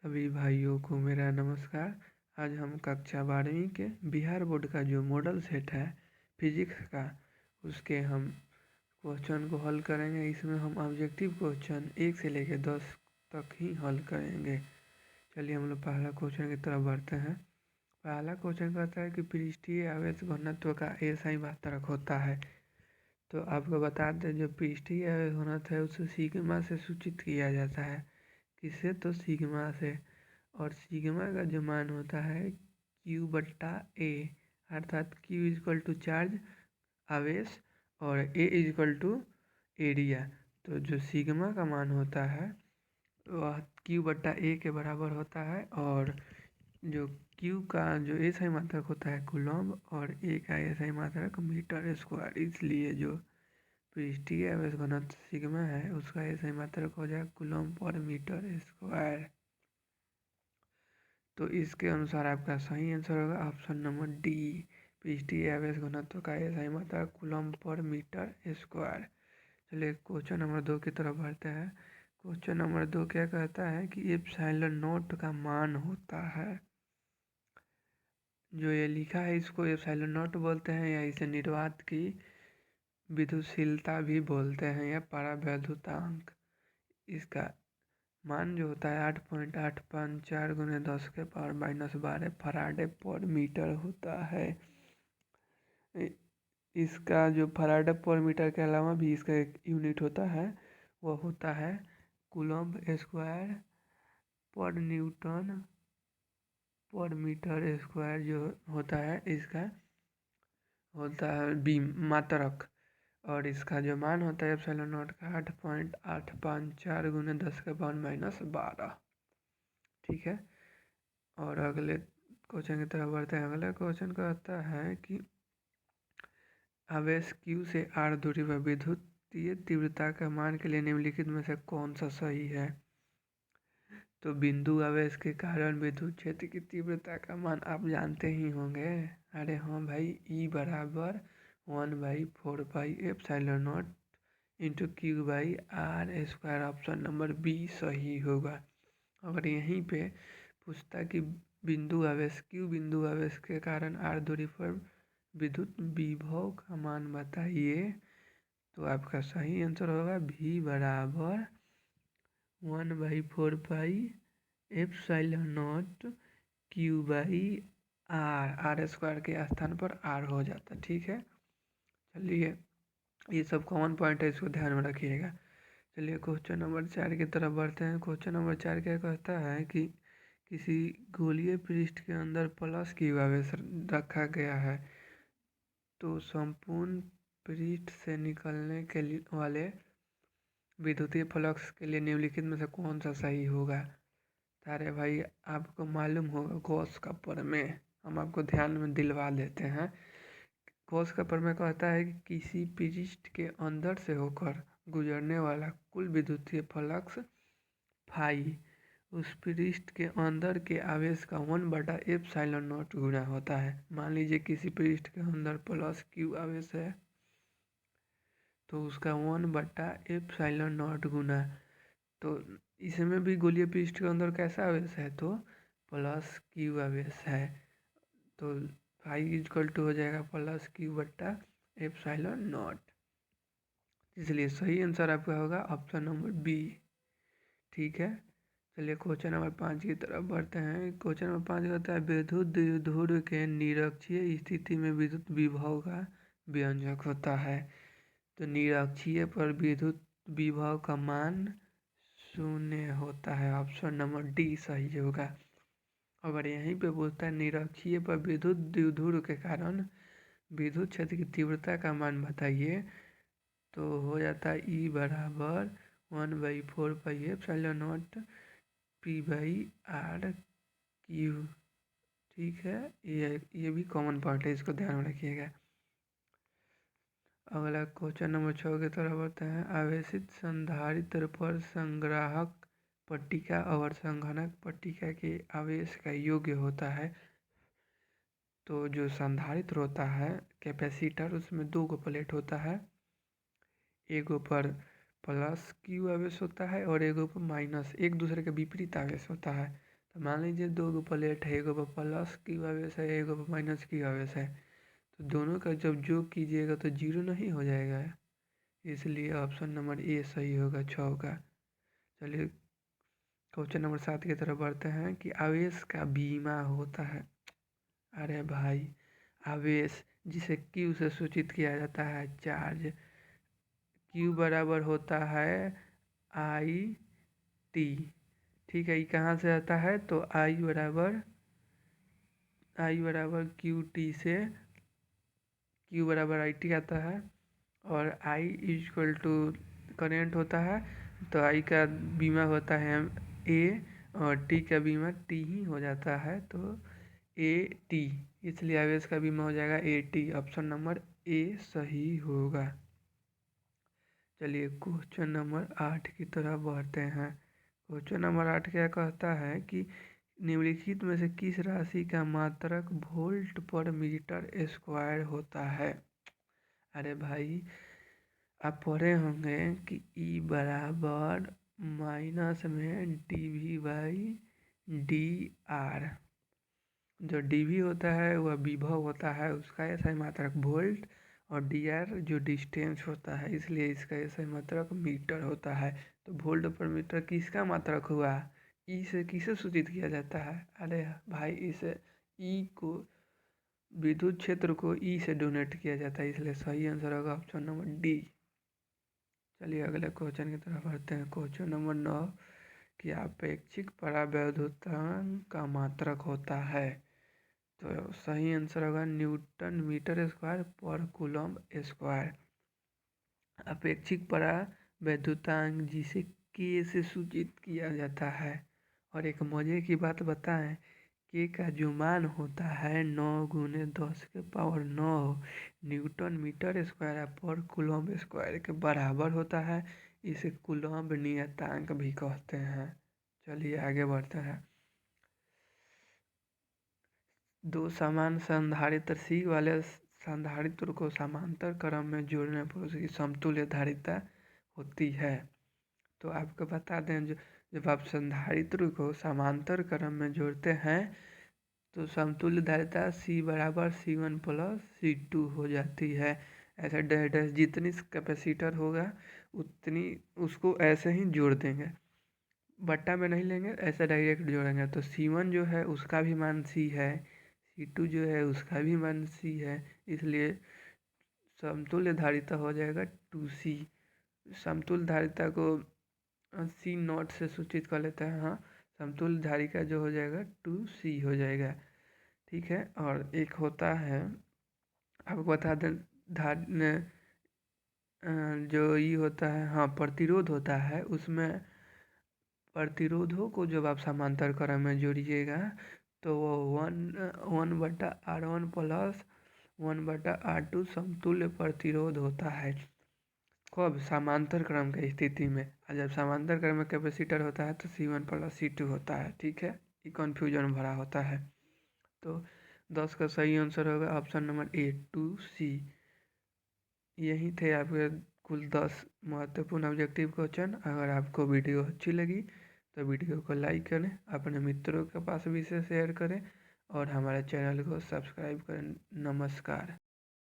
सभी भाइयों को मेरा नमस्कार। आज हम कक्षा 12वीं के बिहार बोर्ड का जो मॉडल सेट है फिजिक्स का, उसके हम क्वेश्चन को हल करेंगे। इसमें हम ऑब्जेक्टिव क्वेश्चन 1 से लेकर 10 तक ही हल करेंगे। चलिए हम लोग पहला क्वेश्चन की तरफ बढ़ते हैं। पहला क्वेश्चन कहता है कि पृष्ठीय आवेश घनत्व का ऐसा ही मात्रक होता है। तो आपको बता दें, जो पृष्ठीय आवेश घनत्व है उसे सिग्मा से सूचित किया जाता है। किससे? तो सिग्मा से। और सिग्मा का जो मान होता है Q/A, अर्थात Q इक्वल टू चार्ज आवेश और A इक्वल टू एरिया। तो जो सिग्मा का मान होता है वह Q/A के बराबर होता है। और जो Q का जो एसआई मात्रक होता है कूलम्ब और A का एसआई मात्रक मीटर स्क्वायर। इसलिए जो पृष्ठीय आवेश घनत्व सिग्मा है उसका एसआई मात्रक हो जाएगा कूलम्ब पर मीटर स्क्वायर। तो इसके अनुसार आपका सही आंसर होगा ऑप्शन नंबर डी, पृष्ठीय आवेश घनत्व का एसआई मात्रक कूलम्ब पर मीटर स्क्वायर। चलिए क्वेश्चन नंबर 2 की तरफ बढ़ते हैं। क्वेश्चन नंबर 2 क्या कहता है कि एप्सिलॉन नॉट का मान होता है। जो ये लिखा है इसको एप्सिलॉन नॉट बोलते हैं, या इसे निर्वात की विद्युतशीलता भी बोलते हैं, या परावैद्युतांक। इसका मान जो होता है 8.854 × 10⁻⁻12 फराडे पर मीटर होता है। इसका जो फराडे पर मीटर के अलावा भी इसका एक यूनिट होता है, वो होता है कूलम्ब स्क्वायर पर न्यूटन पर मीटर स्क्वायर। जो होता है इसका होता है बीम मात्रक। और इसका जो मान होता है एप्सिलॉन नॉट का 8.854 × 10⁻⁻12। ठीक है। और अगले क्वेश्चन की तरफ बढ़ते हैं। अगला क्वेश्चन कहता है कि आवेश Q से r दूरी पर विद्युतीय तीव्रता का मान के लिए निम्नलिखित में से कौन सा सही है। तो बिंदु आवेश के कारण विद्युत क्षेत्र की तीव्रता का मान आप जानते ही होंगे। अरे हाँ भाई, E बराबर 1/4πε0 into Q/r²। Option number B सही होगा। अगर यहीं पे पूछता कि बिंदु आवेश Q बिंदु आवेश के कारण r दूरी पर विद्युत विभव का मान बताइए, तो आपका सही आंसर होगा V बराबर 1/4πε0 Q/r² के स्थान पर r हो जाता। ठीक है। चलिए ये सब कॉमन पॉइंट है, इसको ध्यान में रखिएगा। चलिए क्वेश्चन नंबर 4 की तरफ बढ़ते हैं। क्वेश्चन नंबर 4 क्या कहता है कि किसी गोलीय पृष्ठ के अंदर प्लस Q आवेश रखा गया है, तो संपूर्ण पृष्ठ से निकलने के वाले विद्युतीय फ्लक्स के लिए निम्नलिखित में से कौन सा सही होगा। अरे भाई, आपको मालूम होगा गॉस का प्रमेय, हम आपको ध्यान में दिलवा देते हैं। गॉस का प्रमेय कहता है कि किसी पृष्ठ के अंदर से होकर गुजरने वाला कुल विद्युतीय फ्लक्स फाई उस पृष्ठ के अंदर के आवेश का 1/ε0 गुना होता है। मान लीजिए किसी पृष्ठ के अंदर प्लस Q आवेश है, तो उसका 1/ε0 गुना। तो इसमें भी गोलीय पृष्ठ के अंदर कैसा आवेश है, तो प्लस Q आवेश है। तो फाई इक्वल टू हो जाएगा प्लस Q/ε0। इसलिए सही आंसर आपका होगा ऑप्शन नंबर बी। ठीक है। चलिए क्वेश्चन नंबर 5 की तरफ बढ़ते हैं। क्वेश्चन नंबर 5 कहता है विद्युत द्विध्रुव के निरक्षीय स्थिति में विद्युत विभव का व्यंजक होता है। तो निरक्षीय पर विद्युत विभव का मान 0 होता है। ऑप्शन नंबर डी सही होगा। अगर यहीं पे पूछता है निरक्षीय पर विद्युत द्विध्रुव के कारण विद्युत क्षेत्र की तीव्रता का मान बताइए, तो हो जाता है E बराबर 1/4πε0 P/r²। ठीक है। ये भी कॉमन पॉइंट है, इसको ध्यान में रखिएगा। अगला क्वेश्चन नंबर 6 की तरफ बढ़ते हैं। आवेशित संधारित्र पर संग्राहक पट्टिका और संघनक पट्टिका के आवेश का योग होता है। तो जो संधारित्र होता है कैपेसिटर, उसमें 2 प्लेट होता है। एक पर प्लस Q आवेश होता है और एक पर माइनस, एक दूसरे के विपरीत आवेश होता है। तो मान लीजिए 2 प्लेट है, एगो पर प्लस क्यू आवेश है, एगो पर माइनस क्यू आवेश है, तो दोनों का जब योग कीजिएगा तो 0 नहीं हो जाएगा, इसलिए ऑप्शन नंबर ए सही होगा 6 का। चलिए क्वेश्चन नंबर 7 की तरफ बढ़ते हैं कि आवेश का बीमा होता है। अरे भाई, आवेश जिसे क्यू से सूचित किया जाता है चार्ज, क्यू बराबर होता है आई टी। ठीक है, ये कहाँ से आता है तो आई बराबर क्यू टी से क्यू बराबर आई टी आता है, और आई इक्वल टू करेंट होता है, तो आई का बीमा होता है ए, और टी का बीमा टी ही हो जाता है, तो ए टी, इसलिए आवेश का बीमा हो जाएगा A T. Option number A सही होगा। चलिए क्वेश्चन नंबर 8 की तरफ बढ़ते हैं। क्वेश्चन नंबर 8 क्या कहता है कि निम्नलिखित में से किस राशि का मात्रक वोल्ट पर मीटर स्क्वायर होता है। अरे भाई, आप पढ़े होंगे कि ई बराबर माइनस में D V by D R. जो डी वी होता है वह विभव होता है, उसका ऐसा मात्रक वोल्ट, और डी आर जो डिस्टेंस होता है, इसलिए इसका ऐसा मात्रक मीटर होता है। तो वोल्ट पर मीटर किसका मात्रक हुआ, ई से किसे सूचित किया जाता है। अरे भाई, इसे ई को, विद्युत क्षेत्र को ई से डोनेट किया जाता है, इसलिए सही आंसर होगा ऑप्शन नंबर डी। चलिए अगले क्वेश्चन की तरफ बढ़ते हैं। क्वेश्चन नंबर 9 कि अपेक्षिक परावैद्युतांक का मात्रक होता है, तो सही आंसर होगा न्यूटन मीटर स्क्वायर पर कूलम्ब स्क्वायर। अपेक्षिक परावैद्युतांक जिसे के से सूचित किया जाता है, और एक मजे की बात बताएं, के का जो मान होता है 9×10⁹ न्यूटन मीटर स्क्वायर पर कूलम्ब स्क्वायर के बराबर होता है। इसे कूलम्ब नियतांक भी कहते हैं। चलिए आगे बढ़ते हैं। दो समान संधारित्र C वाले संधारित्र को समांतर क्रम में जोड़ने पर उसकी समतुल्य धारिता होती है। तो आपको बता दें, जब आप संधारित्र को समांतर क्रम में जोड़ते हैं तो समतुल्य धारिता C बराबर C1 प्लस C2 हो जाती है। ऐसे जितनी कैपेसिटर होगा उतनी उसको ऐसे ही जोड़ देंगे, बट्टा में नहीं लेंगे, ऐसे डायरेक्ट जोड़ेंगे। तो C1 जो है उसका भी मान C है, C2 जो है उसका भी मान C है, इसलिए समतुल्य धारिता हो जाएगा 2C। समतुल्य धारिता को C नॉट से सूचित कर लेते हैं। हाँ, समतुल्य धारिता जो हो जाएगा 2C हो जाएगा। ठीक है, और एक होता है, आपको बता दें, जो ये होता है, हाँ, प्रतिरोध होता है, उसमें प्रतिरोधों को जब आप समांतर क्रम में जोड़िएगा तो वो 1/R1 प्लस 1/R2 समतुल्य प्रतिरोध होता है। कब, समांतर क्रम की स्थिति में। और जब समांतर क्रम में कैपेसिटर होता है तो C1 प्लस C2 होता है। ठीक है, ये कन्फ्यूजन भरा होता है। तो 10 का सही आंसर होगा ऑप्शन नंबर ए 2C। यही थे आपके कुल 10 महत्वपूर्ण ऑब्जेक्टिव क्वेश्चन। अगर आपको वीडियो अच्छी लगी तो वीडियो को लाइक करें, अपने मित्रों के पास भी इसे शेयर करें, और हमारे चैनल को सब्सक्राइब करें। नमस्कार।